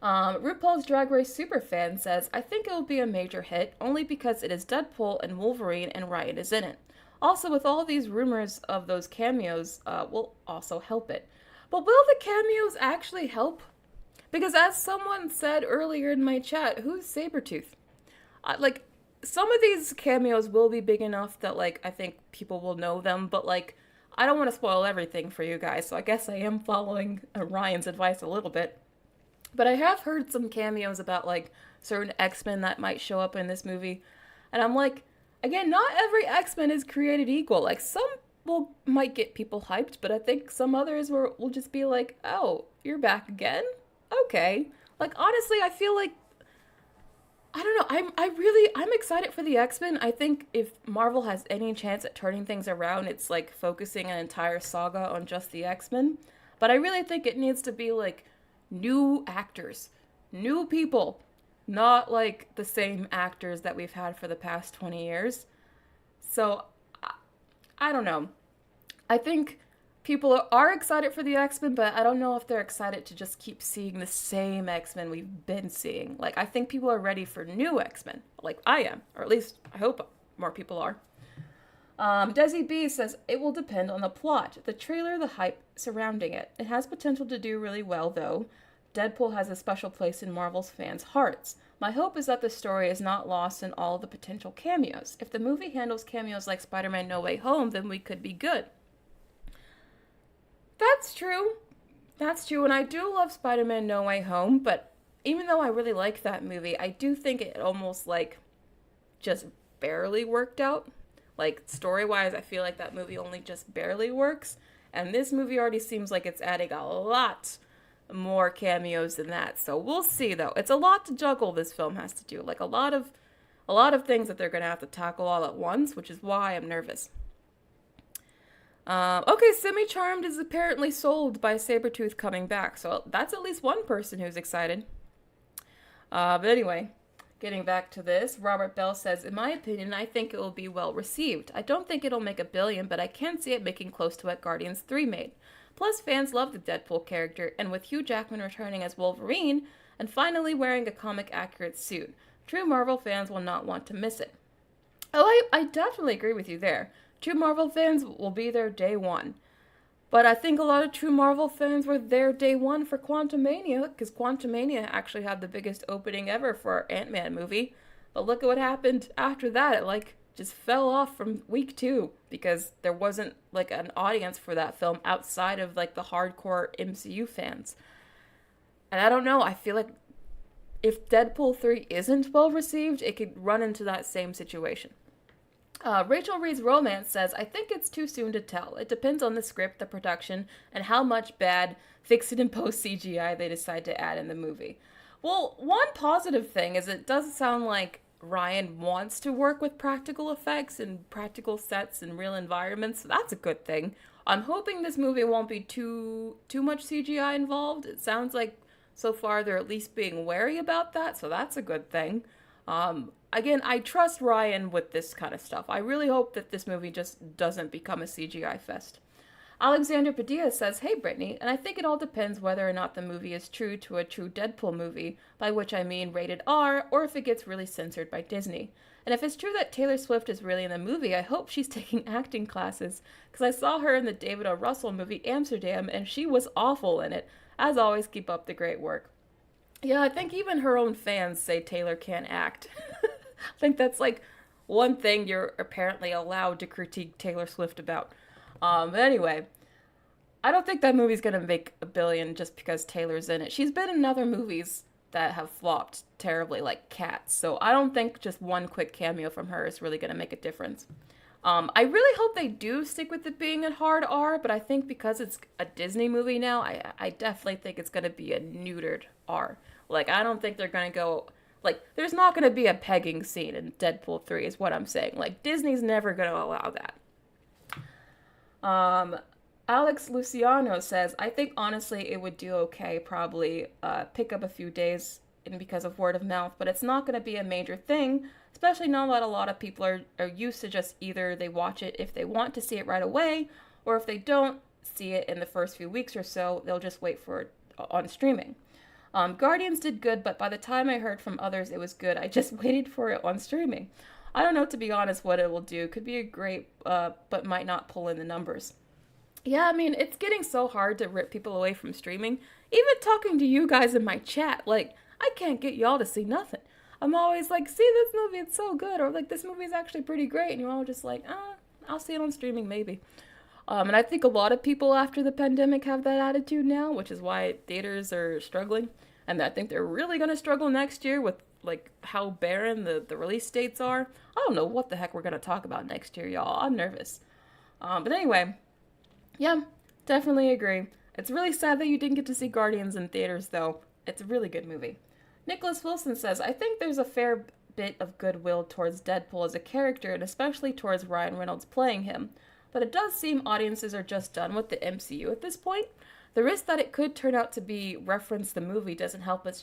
RuPaul's Drag Race Superfan says, I think it will be a major hit, only because it is Deadpool and Wolverine and Ryan is in it. Also, with all these rumors of those cameos, will also help it. But will the cameos actually help? Because as someone said earlier in my chat, who's Sabretooth? Some of these cameos will be big enough that, like, I think people will know them, but, like, I don't want to spoil everything for you guys, so I guess I am following Ryan's advice a little bit. But I have heard some cameos about, like, certain X-Men that might show up in this movie. And I'm like, again, not every X-Men is created equal. Like, some might get people hyped, but I think some others will just be like, oh, you're back again? Okay. Like, honestly, I feel like, I don't know, I'm excited for the X-Men. I think if Marvel has any chance at turning things around, it's, like, focusing an entire saga on just the X-Men. But I really think it needs to be, like, new actors, new people, not like the same actors that we've had for the past 20 years. So, I don't know. I think people are excited for the X-Men, but I don't know if they're excited to just keep seeing the same X-Men we've been seeing. Like, I think people are ready for new X-Men, like I am, or at least I hope more people are. Desi B says, it will depend on the plot, the trailer, the hype surrounding it. It has potential to do really well, though. Deadpool has a special place in Marvel's fans' hearts. My hope is that the story is not lost in all the potential cameos. If the movie handles cameos like Spider-Man No Way Home, then we could be good. That's true. That's true, and I do love Spider-Man No Way Home, but even though I really like that movie, I do think it almost, like, just barely worked out. Like, story-wise, I feel like that movie only just barely works. And this movie already seems like it's adding a lot more cameos than that. So we'll see, though. It's a lot to juggle, this film has to do. Like, a lot of things that they're going to have to tackle all at once, which is why I'm nervous. Okay, Semi-Charmed is apparently sold by Sabretooth coming back. So that's at least one person who's excited. But anyway, getting back to this, Robert Bell says, in my opinion, I think it will be well received. I don't think it'll make $1 billion, but I can see it making close to what Guardians 3 made. Plus, fans love the Deadpool character, and with Hugh Jackman returning as Wolverine, and finally wearing a comic-accurate suit, true Marvel fans will not want to miss it. Oh, I definitely agree with you there. True Marvel fans will be there day one. But I think a lot of true Marvel fans were there day one for Quantumania, because Quantumania actually had the biggest opening ever for our Ant-Man movie. But look at what happened after that. It, just fell off from week 2, because there wasn't, an audience for that film outside of, the hardcore MCU fans. And I don't know, I feel like if Deadpool 3 isn't well received, it could run into that same situation. Rachel Reed's Romance says, I think it's too soon to tell. It depends on the script, the production, and how much bad fix it and post CGI they decide to add in the movie. Well, one positive thing is it does sound like Ryan wants to work with practical effects and practical sets and real environments, so that's a good thing. I'm hoping this movie won't be too much CGI involved. It sounds like so far they're at least being wary about that, so that's a good thing. Again, I trust Ryan with this kind of stuff. I really hope that this movie just doesn't become a CGI fest. Alexander Padilla says, Hey Brittany, and I think it all depends whether or not the movie is true to a true Deadpool movie, by which I mean rated R, or if it gets really censored by Disney. And if it's true that Taylor Swift is really in the movie, I hope she's taking acting classes, because I saw her in the David O. Russell movie Amsterdam, and she was awful in it. As always, keep up the great work. Yeah, I think even her own fans say Taylor can't act. I think that's like one thing you're apparently allowed to critique Taylor Swift about. But anyway, I don't think that movie's gonna make a billion just because Taylor's in it. She's been in other movies that have flopped terribly, like Cats. So I don't think just one quick cameo from her is really gonna make a difference. I really hope they do stick with it being a hard R, but I think because it's a Disney movie now, I definitely think it's gonna be a neutered R. Like, I don't think they're gonna go, like, there's not gonna be a pegging scene in Deadpool 3 is what I'm saying. Like, Disney's never gonna allow that. Alex Luciano says, I think honestly it would do okay, probably pick up a few days because of word of mouth, but it's not going to be a major thing, especially now that a lot of people are used to just either they watch it if they want to see it right away, or if they don't see it in the first few weeks or so, they'll just wait for it on streaming. Guardians did good, but by the time I heard from others it was good, I just waited for it on streaming. I don't know, to be honest, what it will do. Could be a great, but might not pull in the numbers. Yeah, I mean, it's getting so hard to rip people away from streaming. Even talking to you guys in my chat, like, I can't get y'all to see nothing. I'm always like, see this movie, it's so good, or like, this movie is actually pretty great, and you're all just like, I'll see it on streaming maybe. And I think a lot of people after the pandemic have that attitude now, which is why theaters are struggling. And I think they're really going to struggle next year with like how barren the release dates are. I don't know what the heck we're going to talk about next year, y'all. I'm nervous. But anyway, yeah, definitely agree. It's really sad that you didn't get to see Guardians in theaters, though. It's a really good movie. Nicholas Wilson says, I think there's a fair bit of goodwill towards Deadpool as a character, and especially towards Ryan Reynolds playing him. But it does seem audiences are just done with the MCU at this point. The risk that it could turn out to be reference the movie doesn't help its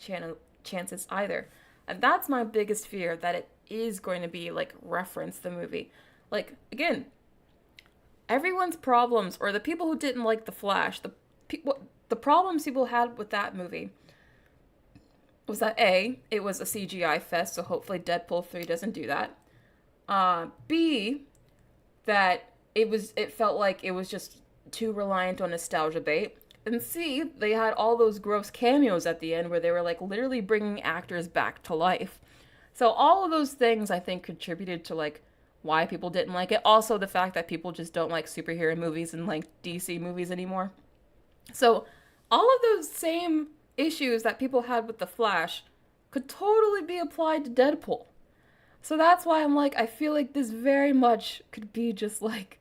chances either. And that's my biggest fear, that it is going to be, like, reference the movie. Like, again, everyone's problems, or the people who didn't like The Flash, the problems people had with that movie was that A, it was a CGI fest, so hopefully Deadpool 3 doesn't do that. B, that it felt like it was just too reliant on nostalgia bait. And C, they had all those gross cameos at the end where they were like literally bringing actors back to life. So all of those things I think contributed to like why people didn't like it. Also the fact that people just don't like superhero movies and like DC movies anymore. So all of those same issues that people had with The Flash could totally be applied to Deadpool. So that's why I'm like, I feel like this very much could be just like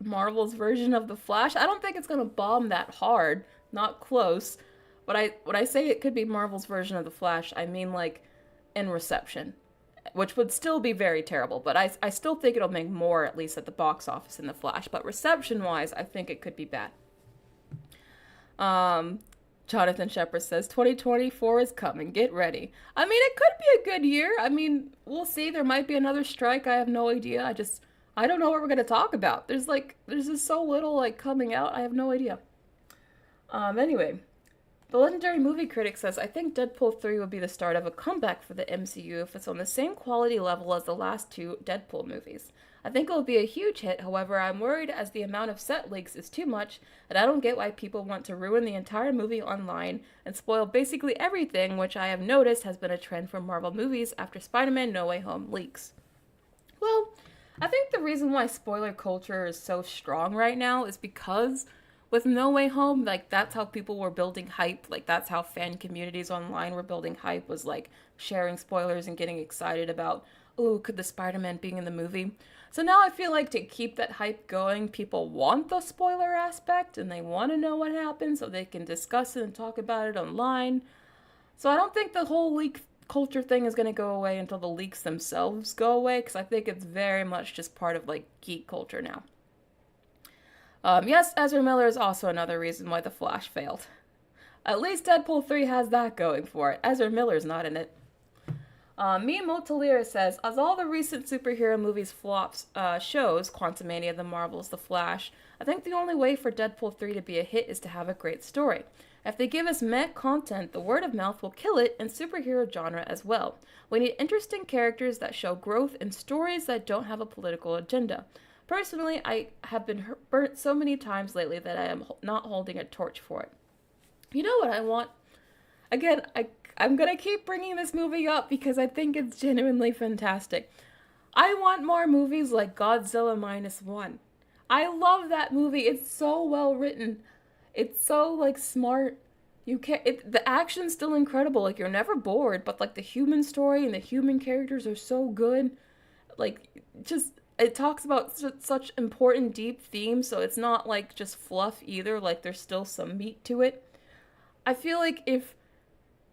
Marvel's version of The Flash. I don't think it's gonna bomb that hard, not close. But when I say it could be Marvel's version of The Flash, I mean like in reception, which would still be very terrible. But I still think it'll make more, at least at the box office, than The Flash. But reception-wise, I think it could be bad. Jonathan Shepard says 2024 is coming. Get ready. I mean, it could be a good year. I mean, we'll see. There might be another strike. I have no idea. I don't know what we're going to talk about. There's just so little, like, coming out. I have no idea. Anyway, the legendary movie critic says, I think Deadpool 3 will be the start of a comeback for the MCU if it's on the same quality level as the last two Deadpool movies. I think it will be a huge hit, however, I'm worried as the amount of set leaks is too much, and I don't get why people want to ruin the entire movie online and spoil basically everything, which I have noticed has been a trend for Marvel movies after Spider-Man No Way Home leaks. Well, I think the reason why spoiler culture is so strong right now is because with No Way Home, like that's how people were building hype. Like that's how fan communities online were building hype, was like sharing spoilers and getting excited about, oh, could the Spider-Man being in the movie. So now I feel like to keep that hype going, people want the spoiler aspect and they want to know what happens so they can discuss it and talk about it online. So I don't think the whole leak culture thing is going to go away until the leaks themselves go away, because I think it's very much just part of like geek culture now. Yes, Ezra Miller is also another reason why The Flash failed. At least Deadpool 3 has that going for it. Ezra Miller's not in it. Me Motelier says, as all the recent superhero movies flops shows, Quantumania, The Marvels, The Flash, I think the only way for Deadpool 3 to be a hit is to have a great story. If they give us meh content, the word of mouth will kill it in superhero genre as well. We need interesting characters that show growth and stories that don't have a political agenda. Personally, I have been burnt so many times lately that I am not holding a torch for it. You know what I want? Again, I'm going to keep bringing this movie up because I think it's genuinely fantastic. I want more movies like Godzilla Minus One. I love that movie. It's so well written. It's so, like, smart. The action's still incredible. Like, you're never bored, but, like, the human story and the human characters are so good. Like, just... It talks about such important, deep themes, so it's not, like, just fluff either. Like, there's still some meat to it. I feel like if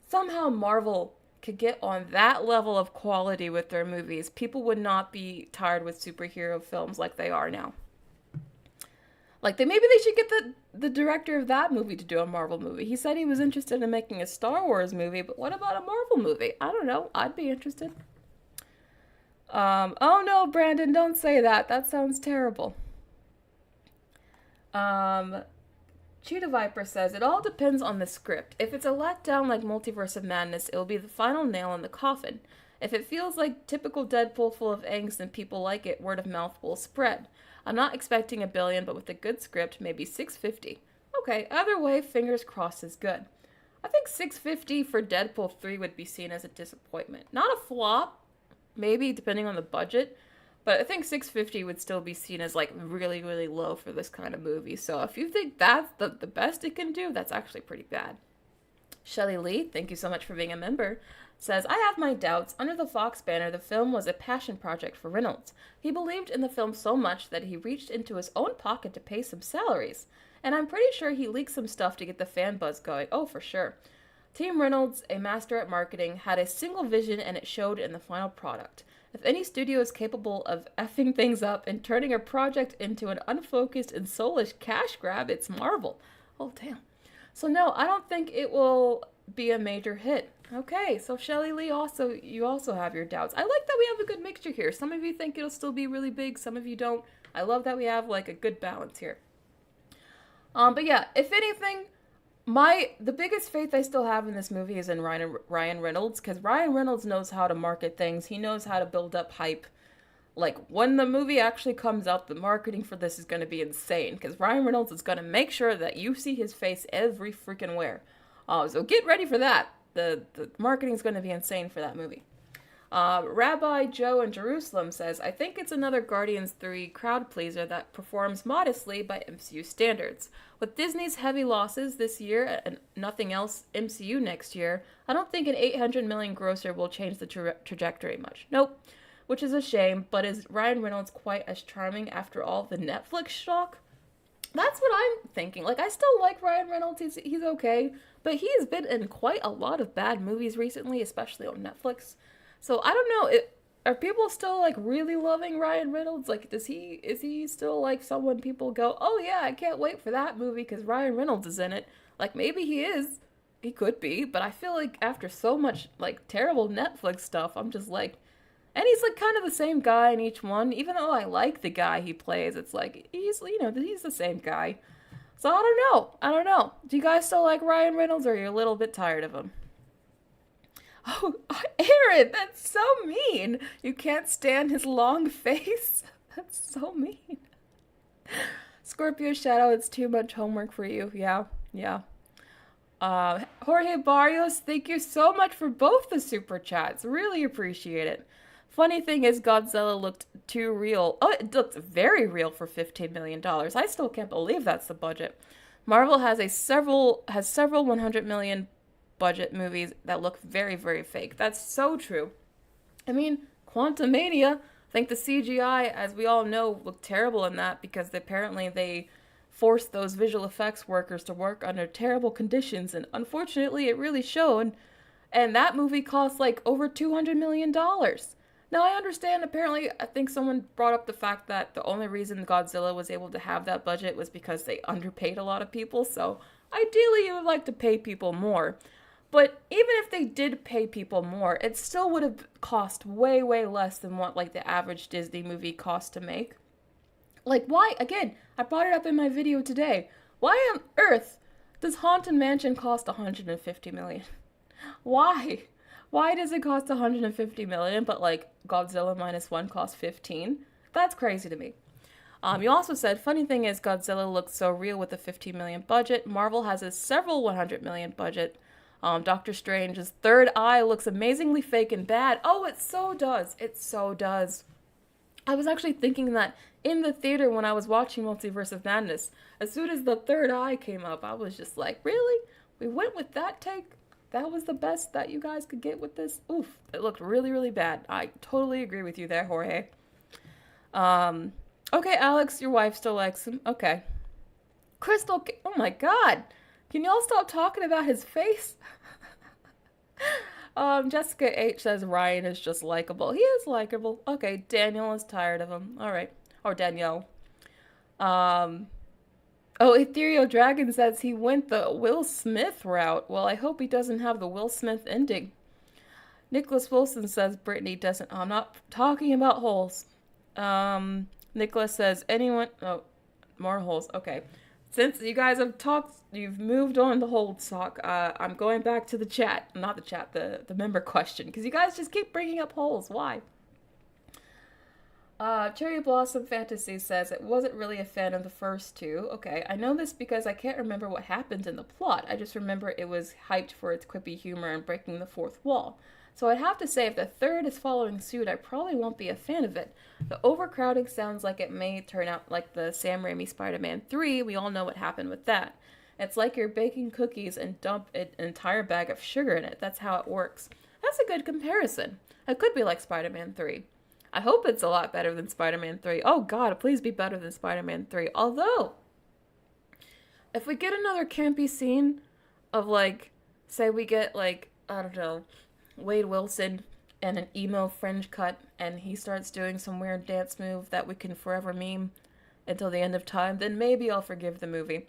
somehow Marvel could get on that level of quality with their movies, people would not be tired with superhero films like they are now. Like, maybe they should get the director of that movie to do a Marvel movie. He said he was interested in making a Star Wars movie, but what about a Marvel movie? I don't know. I'd be interested. Oh no, Brandon, don't say that. That sounds terrible. Cheetah Viper says, it all depends on the script. If it's a letdown like Multiverse of Madness, it'll be the final nail in the coffin. If it feels like typical Deadpool full of angst and people like it, word of mouth will spread. I'm not expecting $1 billion, but with a good script, maybe 650. Okay, either way, fingers crossed is good. I think 650 for Deadpool 3 would be seen as a disappointment. Not a flop, maybe, depending on the budget. But I think 650 would still be seen as, like, really, really low for this kind of movie. So if you think that's the best it can do, that's actually pretty bad. Shelley Lee, thank you so much for being a member, says, I have my doubts. Under the Fox banner, the film was a passion project for Reynolds. He believed in the film so much that he reached into his own pocket to pay some salaries. And I'm pretty sure he leaked some stuff to get the fan buzz going. Oh, for sure. Team Reynolds, a master at marketing, had a single vision and it showed in the final product. If any studio is capable of effing things up and turning a project into an unfocused and soulless cash grab, it's Marvel. Oh, damn. So no, I don't think it will be a major hit. Okay, so Shelley Lee, you also have your doubts. I like that we have a good mixture here. Some of you think it'll still be really big, some of you don't. I love that we have, like, a good balance here. But yeah, if anything, the biggest faith I still have in this movie is in Ryan Reynolds, because Ryan Reynolds knows how to market things. He knows how to build up hype. Like, when the movie actually comes out, the marketing for this is going to be insane, because Ryan Reynolds is going to make sure that you see his face every freaking where. So get ready for that. The marketing is going to be insane for that movie. Rabbi Joe in Jerusalem says, I think it's another Guardians 3 crowd pleaser that performs modestly by MCU standards. With Disney's heavy losses this year and nothing else MCU next year, I don't think an $800 million grosser will change the trajectory much. Nope. Which is a shame, but is Ryan Reynolds quite as charming after all the Netflix shock? That's what I'm thinking. Like, I still like Ryan Reynolds. He's okay, but he has been in quite a lot of bad movies recently, especially on Netflix. So I don't know, are people still, like, really loving Ryan Reynolds? Like, is he still, like, someone people go, oh yeah, I can't wait for that movie because Ryan Reynolds is in it? Like, maybe he is. He could be, but I feel like after so much, like, terrible Netflix stuff, I'm just like, and he's, like, kind of the same guy in each one. Even though I like the guy he plays, it's like, he's the same guy. So I don't know. Do you guys still like Ryan Reynolds, or are you a little bit tired of him? Oh, Aaron, that's so mean. You can't stand his long face. That's so mean. Scorpio Shadow, it's too much homework for you. Yeah. Jorge Barrios, thank you so much for both the super chats. Really appreciate it. Funny thing is, Godzilla looked too real. Oh, it looked very real for $15 million. I still can't believe that's the budget. Marvel has several 100 million budget movies that look very, very fake. That's so true. I mean, Quantumania, I think the CGI, as we all know, looked terrible in that because apparently they forced those visual effects workers to work under terrible conditions, and unfortunately it really showed. And that movie cost like over $200 million. Now, I understand, apparently, I think someone brought up the fact that the only reason Godzilla was able to have that budget was because they underpaid a lot of people, so ideally you would like to pay people more. But even if they did pay people more, it still would have cost way, way less than what, like, the average Disney movie cost to make. Like, why? Again, I brought it up in my video today. Why on earth does Haunted Mansion cost $150 million? Why? Why does it cost $150 million, but like Godzilla minus one costs 15? That's crazy to me. You also said, funny thing is, Godzilla looks so real with a 15 million budget. Marvel has a several 100 million budget. Doctor Strange's third eye looks amazingly fake and bad. Oh, it so does. It so does. I was actually thinking that in the theater when I was watching Multiverse of Madness. As soon as the third eye came up, I was just like, really? We went with that take? That was the best that you guys could get with this? Oof, it looked really, really bad. I totally agree with you there, Jorge. Okay, Alex, your wife still likes him. Okay. Crystal, oh my god. Can y'all stop talking about his face? Jessica H says Ryan is just likable. He is likable. Okay, Daniel is tired of him. All right. Or Danielle. Oh, Ethereal Dragon says he went the Will Smith route. Well, I hope he doesn't have the Will Smith ending. Nicholas Wilson says Brittany doesn't... I'm not talking about holes. Nicholas says anyone... Oh, more holes. Okay. Since you guys have talked... You've moved on to Hold Talk. I'm going back to the chat. Not the chat, the member question. Because you guys just keep bringing up holes. Why? Cherry Blossom Fantasy says it wasn't really a fan of the first two. Okay, I know this because I can't remember what happened in the plot. I just remember it was hyped for its quippy humor and breaking the fourth wall. So I'd have to say if the third is following suit, I probably won't be a fan of it. The overcrowding sounds like it may turn out like the Sam Raimi Spider-Man 3. We all know what happened with that. It's like you're baking cookies and dump an entire bag of sugar in it. That's how it works. That's a good comparison. It could be like Spider-Man 3. I hope it's a lot better than Spider-Man 3. Oh god, please be better than Spider-Man 3. Although, if we get another campy scene of like, say we get like, I don't know, Wade Wilson and an emo fringe cut and he starts doing some weird dance move that we can forever meme until the end of time, then maybe I'll forgive the movie.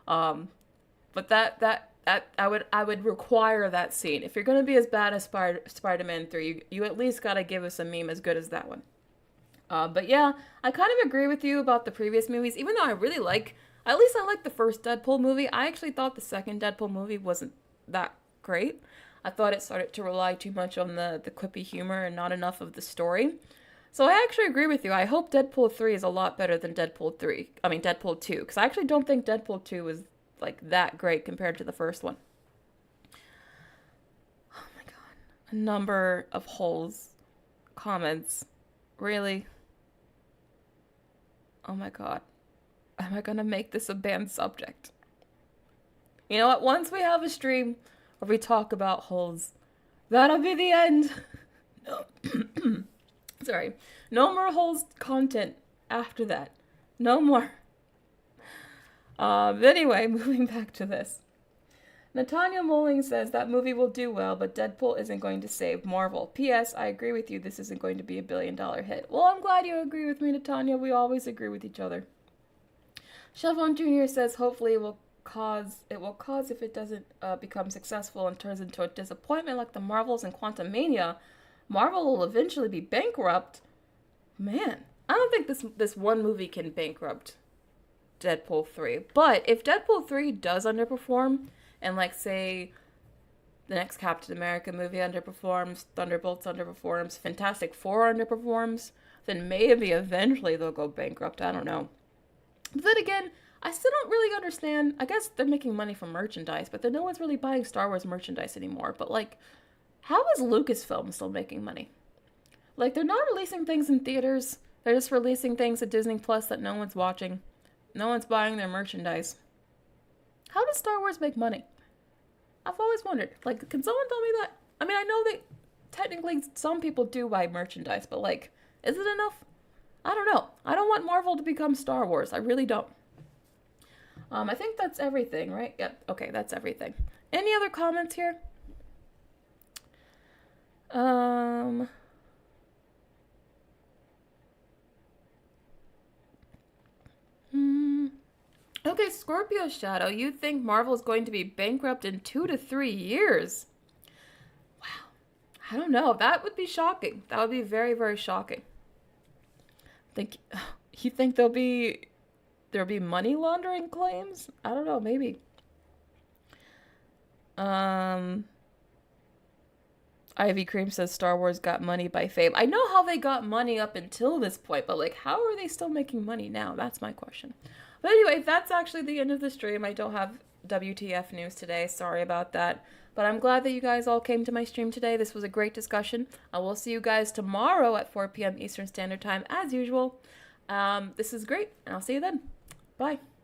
But that I would require that scene. If you're going to be as bad as Spider-Man 3, you at least got to give us a meme as good as that one. But yeah, I kind of agree with you about the previous movies, even though I like the first Deadpool movie. I actually thought the second Deadpool movie wasn't that great. I thought it started to rely too much on the quippy humor and not enough of the story. So I actually agree with you. I hope Deadpool 3 is a lot better than Deadpool 2, because I actually don't think Deadpool 2 was like that great compared to the first one. Oh my god. A number of holes. Comments. Really? Oh my god. Am I gonna make this a banned subject? You know what? Once we have a stream where we talk about holes, that'll be the end. No. Sorry. No more holes content after that. No more. Anyway, moving back to this. Natanya Moling says that movie will do well, but Deadpool isn't going to save Marvel. P.S. I agree with you, this isn't going to be a billion-dollar hit. Well, I'm glad you agree with me, Natanya. We always agree with each other. Shelvon Jr. says hopefully it will cause if it doesn't become successful and turns into a disappointment like the Marvels and Quantumania, Marvel will eventually be bankrupt. Man, I don't think this one movie can bankrupt Deadpool 3. But if Deadpool 3 does underperform, and like say the next Captain America movie underperforms, Thunderbolts underperforms, Fantastic Four underperforms, then maybe eventually they'll go bankrupt. I don't know. But then again, I still don't really understand. I guess they're making money from merchandise, but then no one's really buying Star Wars merchandise anymore. But like, how is Lucasfilm still making money? Like, they're not releasing things in theaters. They're just releasing things at Disney Plus that no one's watching. No one's buying their merchandise. how does Star Wars make money? I've always wondered. Like, can someone tell me that? I mean, I know that technically some people do buy merchandise, but like, is it enough? I don't know. I don't want Marvel to become Star Wars. I really don't. I think that's everything, right? Yep. Okay, that's everything. Any other comments here? Okay, Scorpio Shadow, you think Marvel is going to be bankrupt in 2 to 3 years? Wow. I don't know. That would be shocking. That would be very, very shocking. Think you think there'll be money laundering claims? I don't know, maybe. Ivy Cream says Star Wars got money by fame. I know how they got money up until this point, but like, how are they still making money now? That's my question. But anyway, that's actually the end of the stream. I don't have WTF news today. Sorry about that. But I'm glad that you guys all came to my stream today. This was a great discussion. I will see you guys tomorrow at 4 p.m. Eastern Standard Time as usual. This is great, and I'll see you then. Bye.